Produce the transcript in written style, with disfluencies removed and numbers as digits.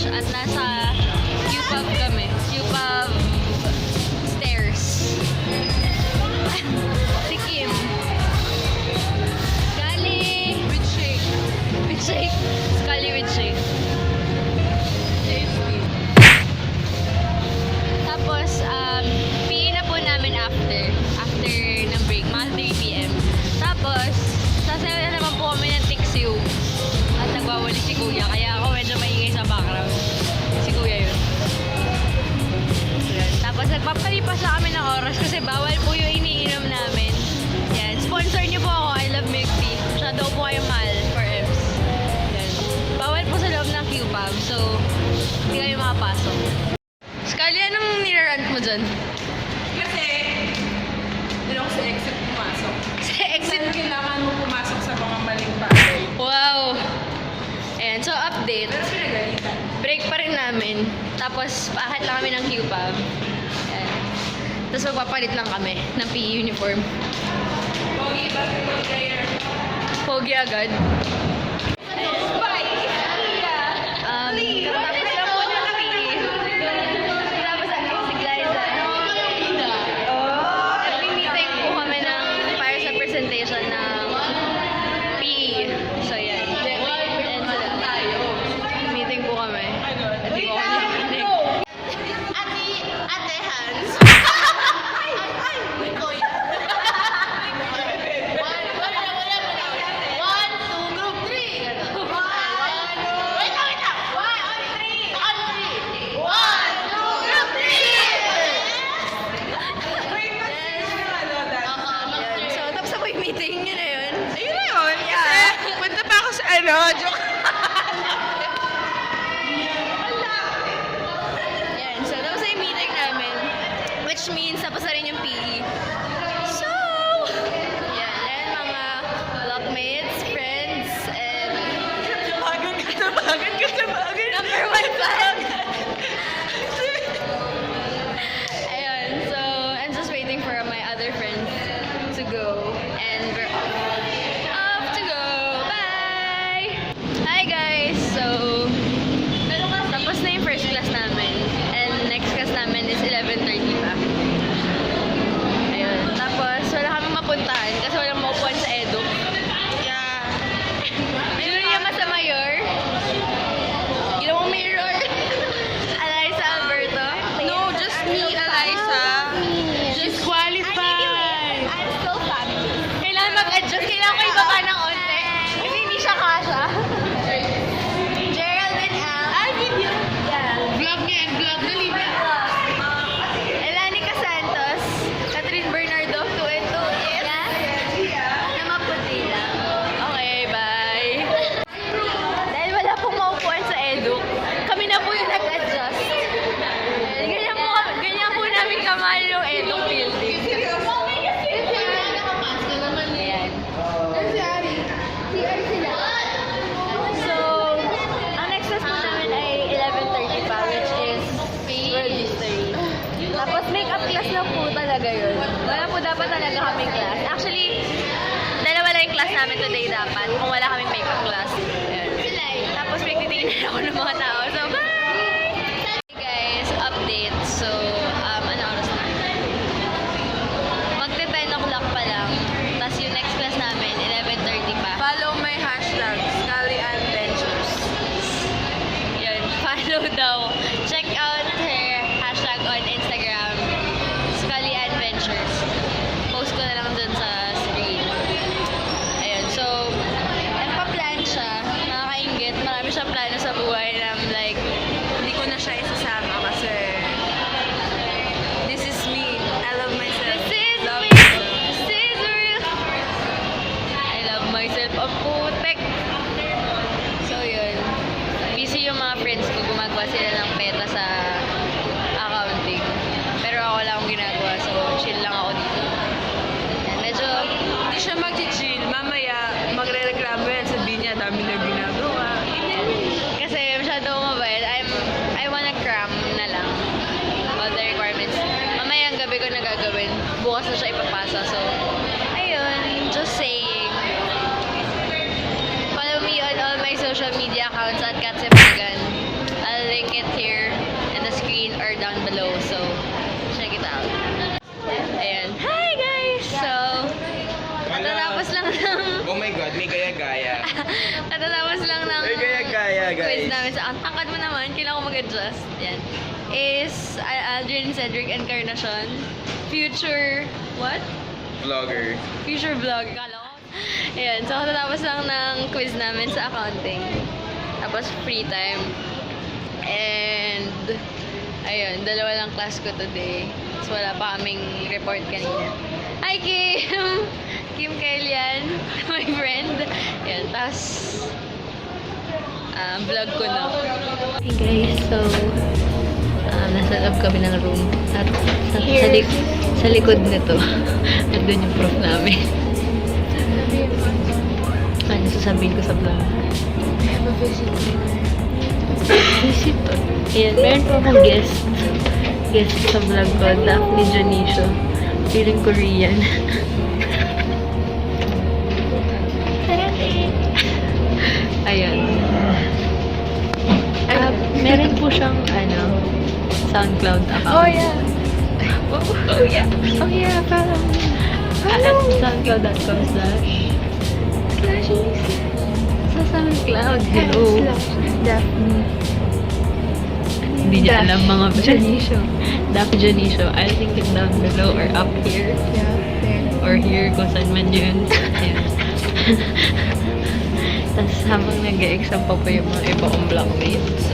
lunch at nasa Q-Pub kami. Q-Pub stairs. Si Kim. Scully with shake. With shake. Scully with shake. Tapos, PE na po namin after ng break, mga 3 p.m. Tapos, sasayaw na naman po kami ng Tixiu. At nagwawali si Kuya, kaya ako medyo maingay sa background. Si Kuya yun. Tapos, nagpapalipas na kami ng oras kasi bawal po yung iniinom namin. Yan. Sponsor niyo po ako, I love milk tea. Masyado po kayong mahal for Ems. Yan. Bawal po sa loob ng Q-Pub, so hindi kami makapasok. Scully, anong nirarant mo dyan? Kasi, doon ako sa exit pumasok. Sa exit? Kailangan mo pumasok sa mga maling bagay. Wow! Ayan, so update. Pero pinagalitan. Break pa rin namin. Tapos, paahat lang kami ng Q-Pub. Ayan. Tapos magpapalit lang kami ng PE uniform. Pogi, basketball player. Pogi agad. Katapos lang po ng PE. Tapos ano, si Glyza. Nag-meeting po kami ng para sa presentation ng PE. So, yan. And meeting po kami. At di ko kami nakinig. Ate Hans. One, two, group three. Wait lang. One, on three. On three. One, two, group three. Yan. So, tapos ako yung meeting. Yun na yun. Ayun na yun. Kasi, punta pa ako sa joke. Yan. So, tapos na yung meeting namin. Which means, tapos na rin yung PE. So, yan. And mga blockmates, friends, and Tabagan ka. number 1 fan. Ayun. So, I'm just waiting for my other friends to go. And we're off to go. Bye! Hi guys! So, tapos na yung first class namin. And next class namin is 11:30 pa. Ayun. Tapos, wala kami mapuntahan kasi walang maupuan sa Edu. Yeah. Sino niya sa mayor? Ginawang mirror. Eliza Alberto. No, just me, Eliza. She's qualified. I'm still family. Kailangan mag-adjust. Kailangan ko ibaba ng onte. Kasi hindi siya kasha. Geraldine L. Ay, video. Yeah. Vlog niya and vlog na libre. Elanica Santos. Catherine Bernardo. 2 and 2. Yes. Na maputi lang. Okay, bye. Dahil wala pong maupuan sa Edu, kami na po yung nag-adjust. Ganyan po namin kamahal yung Edu building. Ayan. So, ang next class po namin ay 11:30 pa, which is World History. Tapos makeup class lang po talaga yun. Wala po dapat talaga kaming class. Actually, dalawa lang yung class namin today dapat kung wala kaming makeup class. Ayan. Tapos pinagtitingin ako ng mga tao. So, bye! Hey guys, update. So, ano oras na? Magte-10 o'clock pa lang. Tapos yung next class namin, 11:30 pa. Follow my hashtag, Scully Adventures. Yun, follow daw. Check out her hashtag on Instagram, Scully Adventures. Post ko na lang dun sa screen. Ayun, so, nagpa-plan siya. Nakakaingit. Marami siyang plano sa buhay na like, Hindi ko na siya isasama kasi this is me. I love myself. this is Love me. This is real. I love myself. Ang putek. So, yun. Busy yung mga friends ko. Gumagawa sila ng peta sa accounting. Pero ako lang ang ginagawa. So, chill lang ako dito. Yan, medyo, Hindi siya mag-chill. Mamaya, magre-reklamo yan. Sabihin niya, dami na ginagawa. kasi masyado mabait. I wanna cram na lang all the requirements. Mamayang gabi ko na gagawin. Bukas na siya ipapasa. So, ayun. Just saying. Follow me on all my social media accounts at Katsepagan. I'll link Kakatapos lang ng Kaya, quiz guys. namin sa... Ang tangkad mo naman, kailangan ko mag-adjust. Yan. Is Aldrin, Cedric, Encarnacion. Future... What? Vlogger. Future vlog. Kala ko. Ayan. So, kakatapos lang ng quiz namin sa accounting. Tapos, free time. And... Ayun, dalawa lang class ko today. So, wala pa kaming report kanina. Hi, Kim! Kim Kailian, my friend. Ayan, tapos... vlog ko na. Hey guys, so... nasa loob kami ng room. At sa likod nito, nandun yung prof namin. Ano sasabihin ko sa vlog? I have a visitor. Visitor. Ayan, meron po akong guest. Guest sa vlog ko, Daphne Jonicio. Feeling Korean. Ayan. Meron po siyang, SoundCloud account. Oh, yeah. Oh, yeah. Oh, yeah, parang... At soundcloud.com sa SoundCloud. Hello. Daphne. Hindi niya alam mga Jonicio. Daphne Jonicio. I'll link it down below or up here. Yeah, there. Or here, kung saan man yun. Ayan. Tapos habang nag-exam pa po yung mga iba kong blockmates,